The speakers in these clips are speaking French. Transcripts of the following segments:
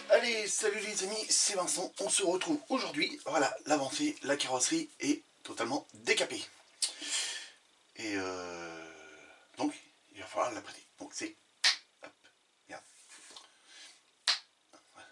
Allez, salut les amis, c'est Vincent, on se retrouve aujourd'hui. Voilà, l'avancée, la carrosserie est totalement décapée. Et donc, il va falloir la prêter. Donc c'est... Hop, regarde.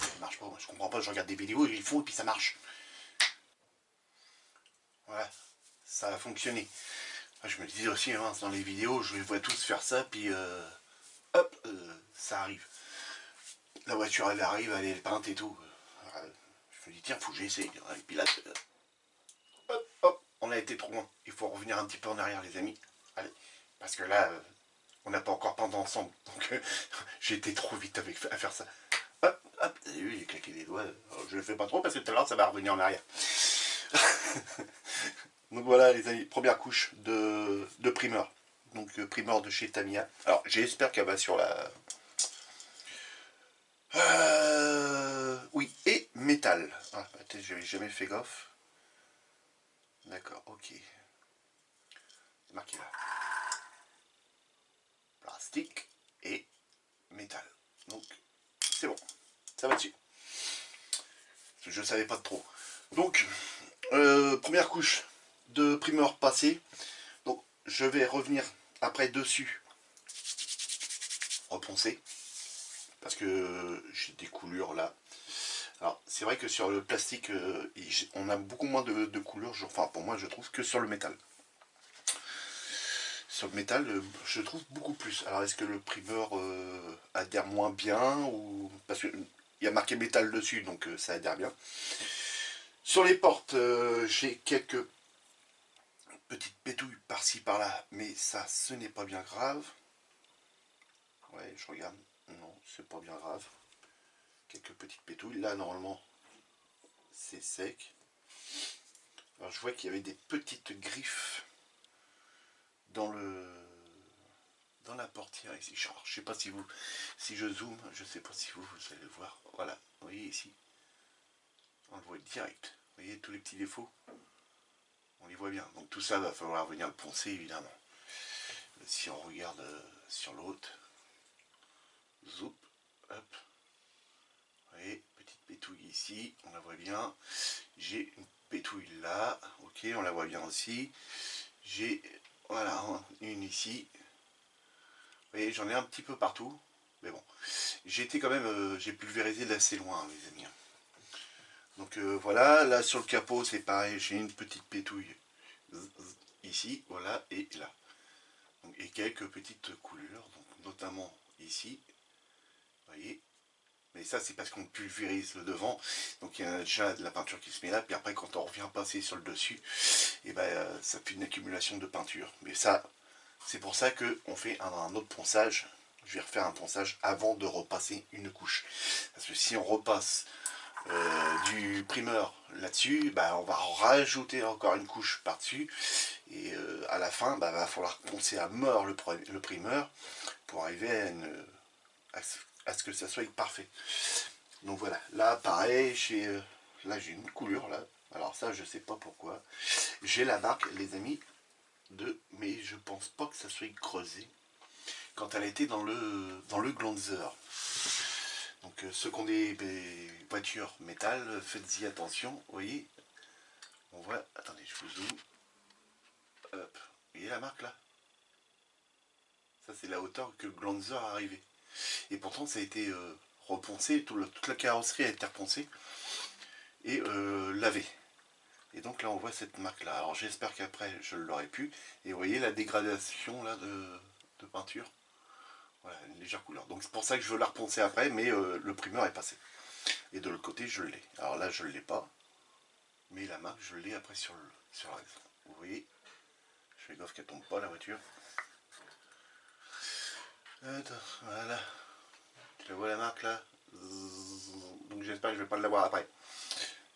Ça marche pas, je comprends pas, je regarde des vidéos, ils le font et puis ça marche. Voilà, ça a fonctionné. Je me disais aussi, hein, dans les vidéos, je les vois tous faire ça, puis hop, ça arrive. La voiture, elle arrive, elle est peinte et tout. Je me dis, tiens, faut que j'essaye. Et puis là, hop, hop, on a été trop loin. Il faut revenir un petit peu en arrière, les amis. Allez, parce que là, on n'a pas encore peint ensemble. Donc, j'ai été trop vite à faire ça. Hop, hop, vous avez vu, j'ai claqué des doigts. Alors, je le fais pas trop parce que tout à l'heure, ça va revenir en arrière. Donc voilà, les amis, première couche de primeur. Donc, primeur de chez Tamiya. Alors, j'espère qu'elle va sur la... oui, et métal. Ah, peut-être j'avais jamais fait gaffe. D'accord, ok. C'est marqué là. Plastique et métal. Donc, c'est bon. Ça va dessus. Je ne savais pas trop. Donc, première couche de primeur passée. Donc, je vais revenir après dessus. Reponcer. Parce que j'ai des coulures là. Alors, c'est vrai que sur le plastique, on a beaucoup moins de coulures. Enfin, pour moi, je trouve que sur le métal. Sur le métal, je trouve beaucoup plus. Alors, est-ce que le primeur adhère moins bien ou... Parce qu'il y a marqué métal dessus, donc ça adhère bien. Sur les portes, j'ai quelques petites pétouilles par-ci par-là, mais ça, ce n'est pas bien grave. Ouais, je regarde. Non, c'est pas bien grave. Quelques petites pétouilles. Là, normalement, c'est sec. Alors, je vois qu'il y avait des petites griffes dans la portière ici. Alors, je sais pas si je zoome, je sais pas si vous allez le voir. Voilà, vous voyez ici. On le voit direct. Vous voyez tous les petits défauts. On les voit bien. Donc tout ça, va falloir venir le poncer évidemment. Si on regarde sur l'autre, zoup, hop. Vous voyez, petite pétouille ici, on la voit bien. J'ai une pétouille là, ok, on la voit bien aussi. J'ai, voilà, une ici. Vous voyez, j'en ai un petit peu partout. Mais bon, j'ai été quand même, j'ai pulvérisé d'assez loin, les amis. Donc voilà, là sur le capot, c'est pareil, j'ai une petite pétouille ici, voilà, et là. Donc, et quelques petites coulures, donc, notamment ici, vous voyez. Mais ça, c'est parce qu'on pulvérise le devant, donc il y a déjà de la peinture qui se met là, puis après, quand on revient passer sur le dessus, et ben, ça fait une accumulation de peinture. Mais ça, c'est pour ça qu'on fait un autre ponçage. Je vais refaire un ponçage avant de repasser une couche. Parce que si on repasse du primeur là-dessus, bah, on va rajouter encore une couche par-dessus. Et à la fin, bah, va falloir poncer à mort le primeur pour arriver à ce que ça soit parfait. Donc voilà, là pareil, là j'ai une coulure là. Alors ça, je sais pas pourquoi. J'ai la marque, les amis, mais je pense pas que ça soit creusé quand elle était dans le glanzer. Donc ceux qui ont des voitures métal, faites-y attention. Vous voyez, on voit, attendez, je vous zoome. Hop, vous voyez la marque là? Ça c'est la hauteur que le glanzer est arrivé. Et pourtant ça a été reponcé, toute la carrosserie a été reponcée et lavée. Et donc là on voit cette marque là. Alors j'espère qu'après je l'aurai pu. Et vous voyez la dégradation là de peinture. Voilà, une légère couleur. Donc c'est pour ça que je veux la reponcer après, mais le primeur est passé. Et de l'autre côté je l'ai. Alors là je ne l'ai pas. Mais la marque je l'ai après sur le reste. Vous voyez, je fais gaffe qu'elle tombe pas la voiture. Attends, voilà. Tu la vois la marque là? Donc j'espère que je vais pas l'avoir après.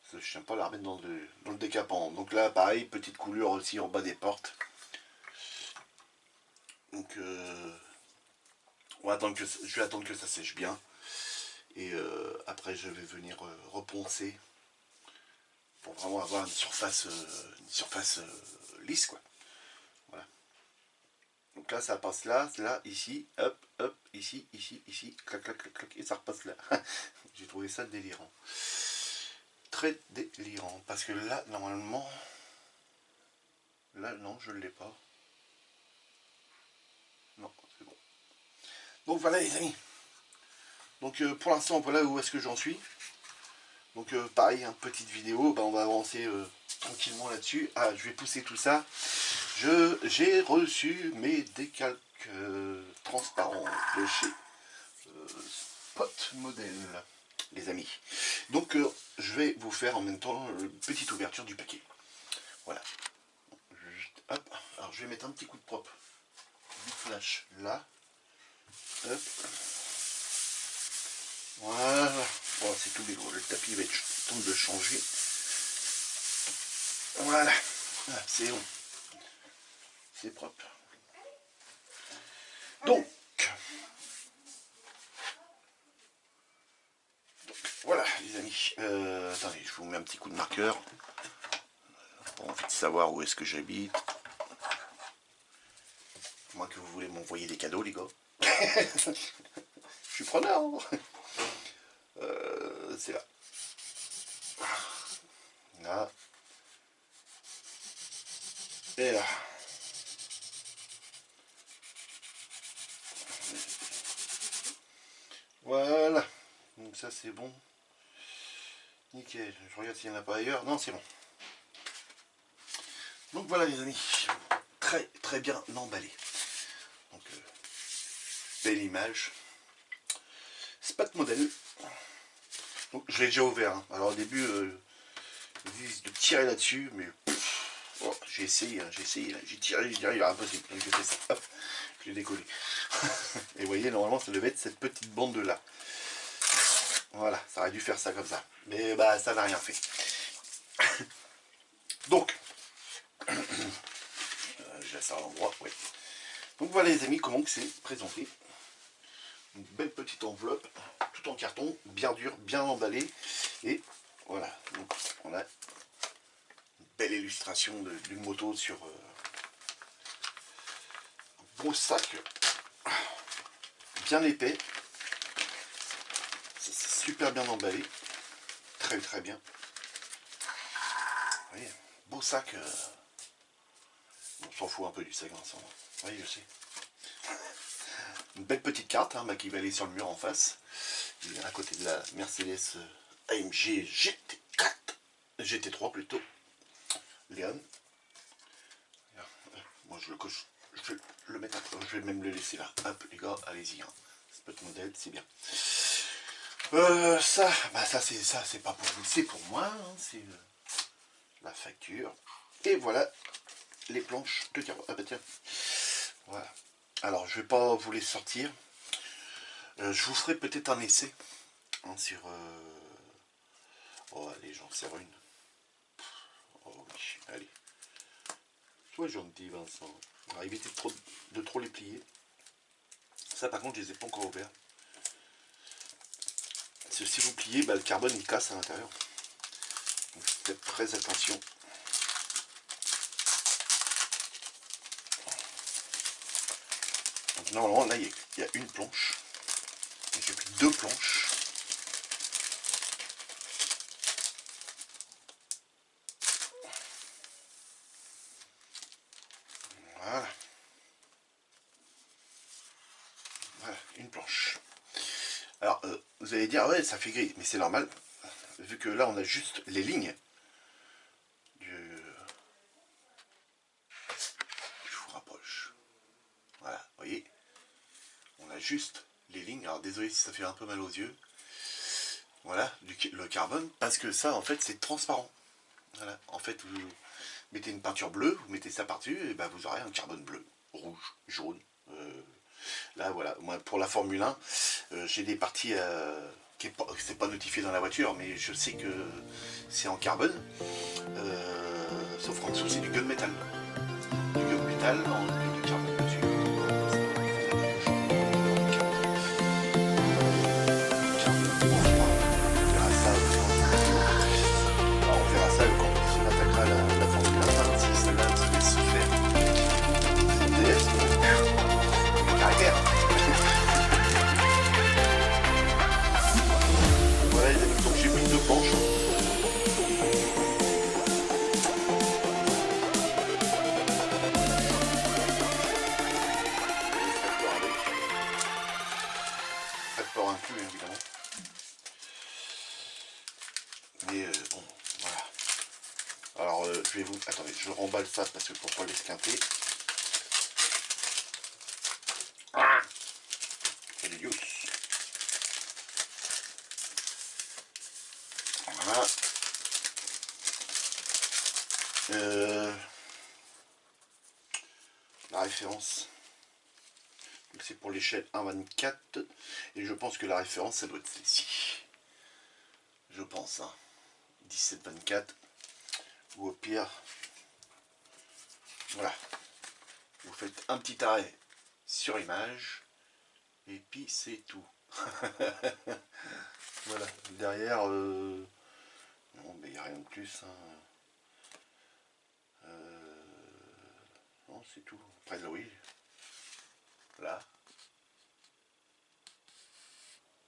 Parce que je n'aime pas la remettre dans le décapant. Donc là pareil, petite coulure aussi en bas des portes. Donc je vais attendre que ça sèche bien. Et après je vais venir reponcer. Pour vraiment avoir une surface lisse quoi. Donc là, ça passe là, ici, hop, hop, ici, ici, ici, clac, clac, clac, clac, et ça repasse là. J'ai trouvé ça délirant. Très délirant. Parce que là, normalement... Là, non, je ne l'ai pas. Non, c'est bon. Donc voilà les amis. Donc pour l'instant, voilà où est-ce que j'en suis. Donc pareil, hein, petite vidéo, on va avancer tranquillement là-dessus. Ah, je vais pousser tout ça. J'ai reçu mes décalques transparents de chez Spot Model, les amis. Donc je vais vous faire en même temps une petite ouverture du paquet. Voilà. Juste, hop. Alors je vais mettre un petit coup de propre du flash là. Hop. Voilà. Oh, c'est tout gros. Le tapis va être temps de changer. Voilà. Ah, c'est bon. C'est propre. Donc, voilà les amis. Attendez, je vous mets un petit coup de marqueur. Pas envie de savoir où est-ce que j'habite. Moi que vous voulez m'envoyer des cadeaux les gars. Je suis preneur. C'est là. Là. Et là. Voilà. Donc ça c'est bon. Nickel. Je regarde s'il n'y en a pas ailleurs. Non, c'est bon. Donc voilà les amis. Très très bien emballé. Donc belle image. Spot Model. Donc je l'ai déjà ouvert. Hein. Alors au début, ils disent de tirer là-dessus, mais oh, j'ai essayé, hein, j'ai tiré, j'ai dit impossible. Donc j'ai fait ça, hop, je l'ai décollé. Et vous voyez, normalement ça devait être cette petite bande là. Voilà, ça aurait dû faire ça comme ça. Mais bah ça n'a rien fait. Donc, je laisse ça à l'endroit, ouais. Donc voilà les amis, comment que c'est présenté. Une belle petite enveloppe, tout en carton, bien dur, bien emballé. Et voilà, donc on a une belle illustration d'une moto sur un gros sac bien épais. C'est super bien emballé, très très bien. Vous voyez, beau sac. On s'en fout un peu du sac ensemble. Oui, je sais. Une belle petite carte hein, qui va aller sur le mur en face. Il est à côté de la Mercedes AMG GT4. GT3 plutôt. Léon. Moi je le coche. Je vais le mettre à... Je vais même le laisser là. Hop les gars, allez-y. Hein. Spot Model, c'est bien. Ça, bah ça c'est pas pour vous, c'est pour moi. Hein, c'est la facture. Et voilà les planches de carbone. Ah bah tiens. Voilà. Alors je vais pas vous les sortir. Je vous ferai peut-être un essai hein, sur... Oh allez, j'en sers une. Oh oui, allez. Sois gentil Vincent. Alors, évitez de trop les plier. Ça par contre je les ai pas encore ouverts. Parce que si vous pliez, bah, le carbone il casse à l'intérieur. Donc faites très attention. Donc normalement là il y a une planche. J'ai pris deux planches. Voilà. Voilà, une planche. Alors, vous allez dire, ouais, ça fait gris, mais c'est normal, vu que là, on a juste les lignes du... Je vous rapproche. Voilà, vous voyez, on a juste les lignes. Alors, désolé si ça fait un peu mal aux yeux. Voilà, le carbone, parce que ça, en fait, c'est transparent. Voilà, en fait, vous mettez une peinture bleue, vous mettez ça par-dessus, et ben vous aurez un carbone bleu, rouge, jaune. Là, voilà, moi, pour la Formule 1, j'ai des parties qui c'est pas notifié dans la voiture, mais je sais que c'est en carbone. Sauf qu'en dessous, c'est du gunmetal. Du gunmetal en du carbone dessus. On verra ça quand on attaquera la Formule 1, si celle-là se laisse se faire. je vais vous... Attendez, je remballe ça parce que pour pas l'esquinter. Ah, c'est idiot. Voilà. La référence, c'est pour l'échelle 1,24 et je pense que la référence ça doit être celle-ci. Je pense, hein. 17,24 ou au pire, voilà. Vous faites un petit arrêt sur image et puis c'est tout. Voilà, derrière, non, mais il n'y a rien de plus. Hein. Non, c'est tout. Après, là, oui. Là.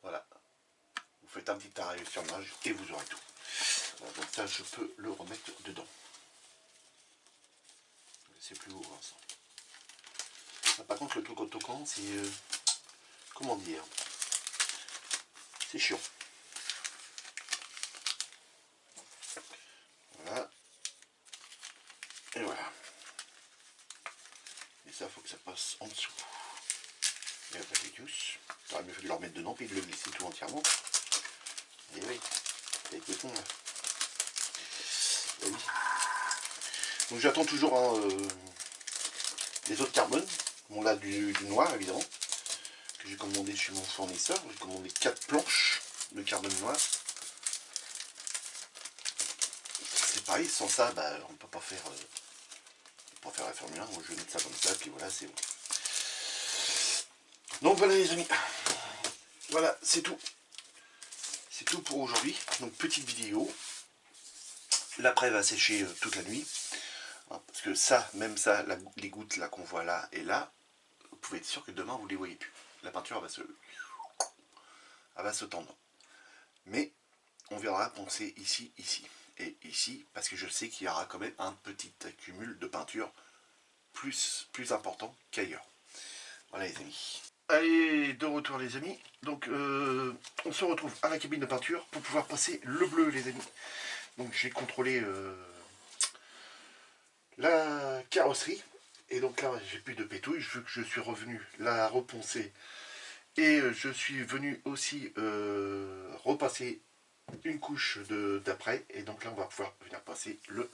Voilà. Vous faites un petit arrêt sur image et vous aurez tout. Voilà, donc ça, je peux le remettre dedans. C'est plus haut, hein, ça. Ah, par contre, le truc autocollant, c'est... comment dire? C'est chiant. Voilà. Et voilà. Et ça, faut que ça passe en dessous. Et après, les douces. T'aurais mieux fait de le remettre dedans, puis de le glisser tout entièrement. Et oui, ça a été con, là. Et oui. Donc j'attends toujours hein, les autres carbones. Bon là du noir évidemment, que j'ai commandé chez mon fournisseur. J'ai commandé 4 planches de carbone noir. C'est pareil, sans ça, bah, on ne peut pas faire la Formule 1. Moi je vais mettre ça comme ça, puis voilà, c'est bon. Donc voilà les amis. Voilà, c'est tout. C'est tout pour aujourd'hui. Donc petite vidéo. L'après va sécher toute la nuit. Parce que ça, même ça, les gouttes là qu'on voit là et là, vous pouvez être sûr que demain vous ne les voyez plus. La peinture elle va se tendre. Mais on verra poncer ici, ici et ici, parce que je sais qu'il y aura quand même un petit accumul de peinture plus important qu'ailleurs. Voilà les amis. Allez, de retour les amis. Donc on se retrouve à la cabine de peinture pour pouvoir passer le bleu les amis. Donc j'ai contrôlé la carrosserie. Et donc là j'ai plus de pétouille, vu que je suis revenu la reponcer. Et je suis venu aussi repasser une couche d'après. Et donc là on va pouvoir venir passer le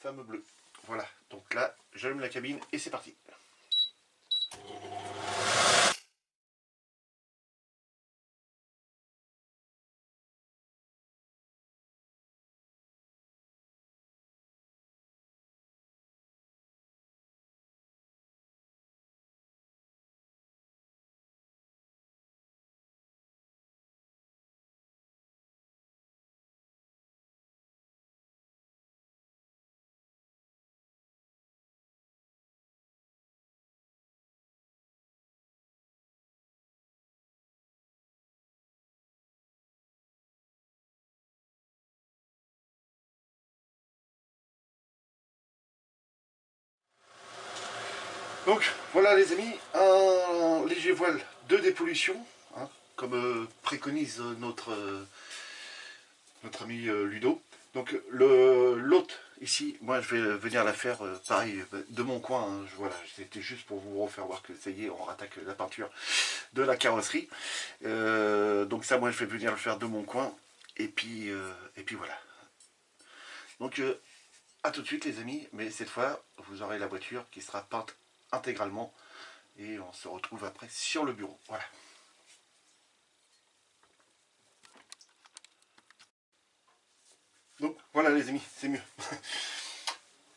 fameux bleu. Voilà, donc là j'allume la cabine et c'est parti. Donc voilà les amis, un léger voile de dépollution, hein, comme préconise notre ami Ludo. Donc l'autre ici, moi je vais venir la faire pareil de mon coin. Hein, voilà, c'était juste pour vous refaire voir que ça y est, on rattaque la peinture de la carrosserie. Donc ça, moi je vais venir le faire de mon coin. Et puis voilà. Donc à tout de suite les amis, mais cette fois vous aurez la voiture qui sera peinte intégralement. Et on se retrouve après sur le bureau. Voilà. Donc voilà les amis, c'est mieux.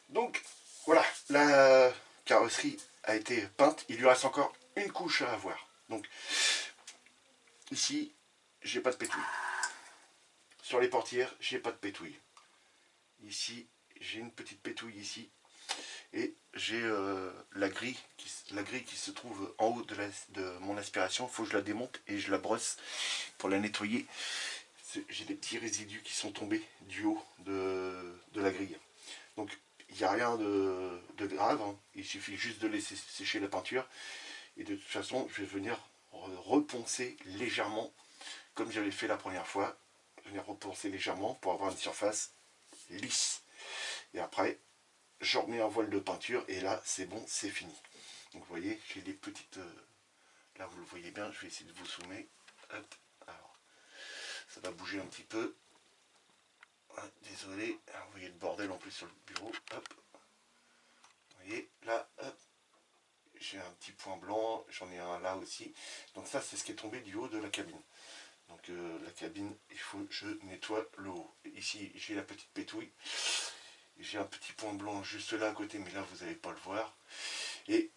Donc voilà, la carrosserie a été peinte. Il lui reste encore une couche à avoir. Donc ici, j'ai pas de pétouille. Sur les portières, j'ai pas de pétouille. Ici, j'ai une petite pétouille ici. Et j'ai la grille qui se trouve en haut de mon aspiration. Il faut que je la démonte et je la brosse pour la nettoyer. J'ai des petits résidus qui sont tombés du haut de la grille. Donc il n'y a rien de grave, hein. Il suffit juste de laisser sécher la peinture. Et de toute façon, je vais venir reponcer légèrement, comme j'avais fait la première fois. Je vais venir reponcer légèrement pour avoir une surface lisse. Et après, je remets un voile de peinture et là, c'est bon, c'est fini. Donc vous voyez, j'ai des petites... là, vous le voyez bien, je vais essayer de vous zoomer. Hop, alors, ça va bouger un petit peu. Ah, désolé, vous voyez le bordel en plus sur le bureau. Hop, vous voyez, là, hop, j'ai un petit point blanc, j'en ai un là aussi. Donc ça, c'est ce qui est tombé du haut de la cabine. Donc la cabine, il faut que je nettoie le haut. Ici, j'ai la petite pétouille. J'ai un petit point blanc juste là à côté, mais là, vous n'allez pas le voir. Et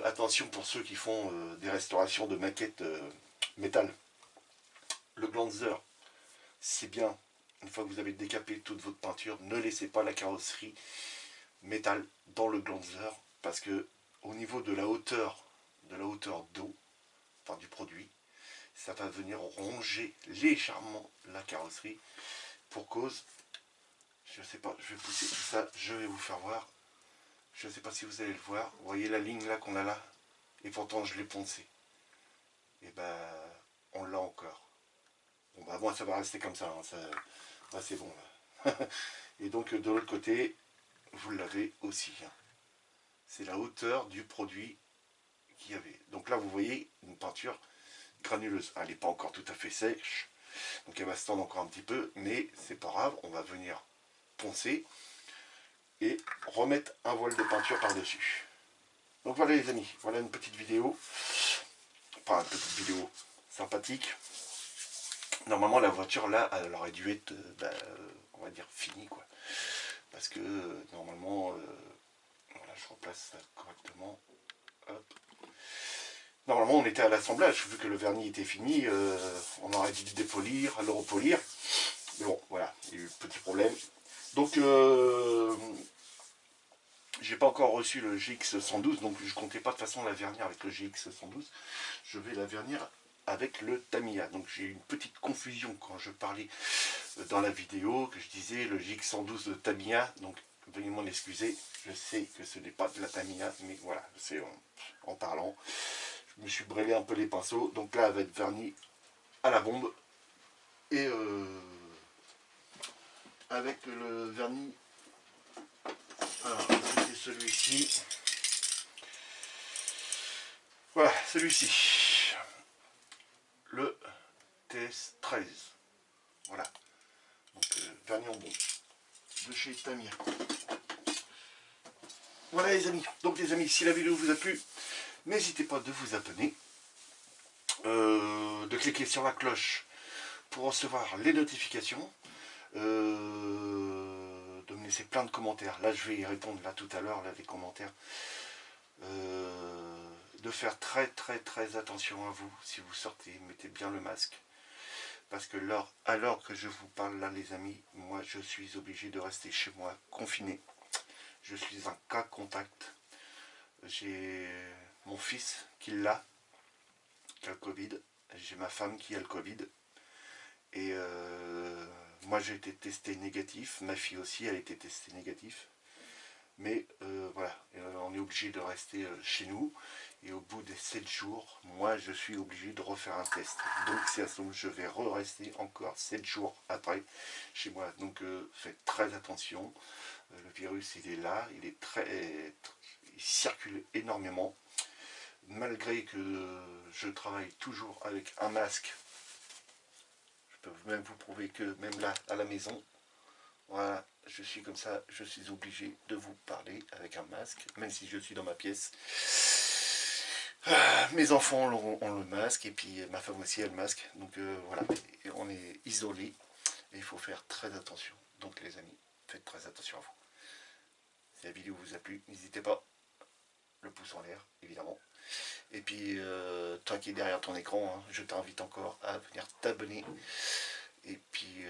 attention pour ceux qui font des restaurations de maquettes métal. Le glanzer, c'est bien. Une fois que vous avez décapé toute votre peinture, ne laissez pas la carrosserie métal dans le glanzer, parce que au niveau de la hauteur d'eau, enfin du produit, ça va venir ronger légèrement la carrosserie pour cause, je sais pas, je vais pousser tout ça, je vais vous faire voir, je ne sais pas si vous allez le voir, vous voyez la ligne là qu'on a là, et pourtant je l'ai poncé, et ben on l'a encore. Bon bah moi ça va rester comme ça, hein, ça là, c'est bon là. Et donc de l'autre côté, vous l'avez aussi, hein. C'est la hauteur du produit qu'il y avait. Donc là vous voyez une peinture granuleuse, elle n'est pas encore tout à fait sèche, donc elle va se tendre encore un petit peu, mais c'est pas grave, on va venir poncer et remettre un voile de peinture par dessus. Donc voilà les amis, voilà une petite vidéo, enfin une petite vidéo sympathique. Normalement la voiture là, elle aurait dû être, on va dire finie quoi, parce que normalement, voilà, je replace ça correctement, hop. Normalement on était à l'assemblage, vu que le vernis était fini, on aurait dû le dépolir, le repolir, mais bon voilà, il y a eu petit problème. Donc j'ai pas encore reçu le GX112, donc je comptais pas de toute façon la vernir avec le GX112, je vais la vernir avec le Tamiya. Donc j'ai eu une petite confusion quand je parlais dans la vidéo, que je disais le GX112 de Tamiya, donc veuillez m'en excuser, je sais que ce n'est pas de la Tamiya, mais voilà, c'est en parlant, je me suis brûlé un peu les pinceaux, donc là elle va être vernie à la bombe, et avec le vernis, alors c'est celui-ci, voilà, celui-ci, le TS13, voilà, donc vernis en bombe, de chez Tamiya. Voilà les amis, donc les amis, si la vidéo vous a plu, n'hésitez pas de vous abonner, de cliquer sur la cloche pour recevoir les notifications, de me laisser plein de commentaires, là je vais y répondre là tout à l'heure, là les commentaires, de faire très attention à vous, si vous sortez, mettez bien le masque, parce que alors que je vous parle là les amis, moi je suis obligé de rester chez moi, confiné, je suis un cas contact, j'ai mon fils qui a le Covid, j'ai ma femme qui a le Covid, et moi j'ai été testé négatif, ma fille aussi elle a été testée négatif, mais voilà, on est obligé de rester chez nous, et au bout des 7 jours, moi je suis obligé de refaire un test, donc c'est à ce moment que je vais rester encore 7 jours après chez moi, donc faites très attention, le virus il est là, il circule énormément, malgré que je travaille toujours avec un masque. Je peux même vous prouver que même là à la maison, voilà, je suis comme ça, je suis obligé de vous parler avec un masque, même si je suis dans ma pièce. Mes enfants ont le masque, et puis ma femme aussi a le masque, donc voilà, et on est isolés, et il faut faire très attention. Donc les amis, faites très attention à vous. Si la vidéo vous a plu, n'hésitez pas, le pouce en l'air, évidemment. Et puis, toi qui es derrière ton écran, hein, je t'invite encore à venir t'abonner. Et puis,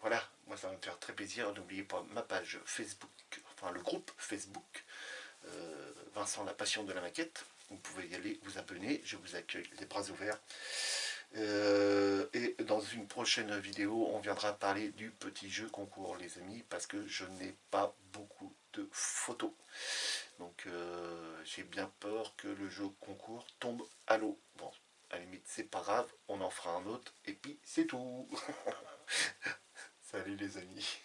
voilà, moi ça va me faire très plaisir. N'oubliez pas ma page Facebook, enfin le groupe Facebook, Vincent la passion de la maquette. Vous pouvez y aller, vous abonner, je vous accueille les bras ouverts. Et dans une prochaine vidéo, on viendra parler du petit jeu concours, les amis, parce que je n'ai pas beaucoup de photos. Donc j'ai bien peur que le jeu concours tombe à l'eau. Bon, à la limite, c'est pas grave, on en fera un autre, et puis c'est tout. Salut les amis.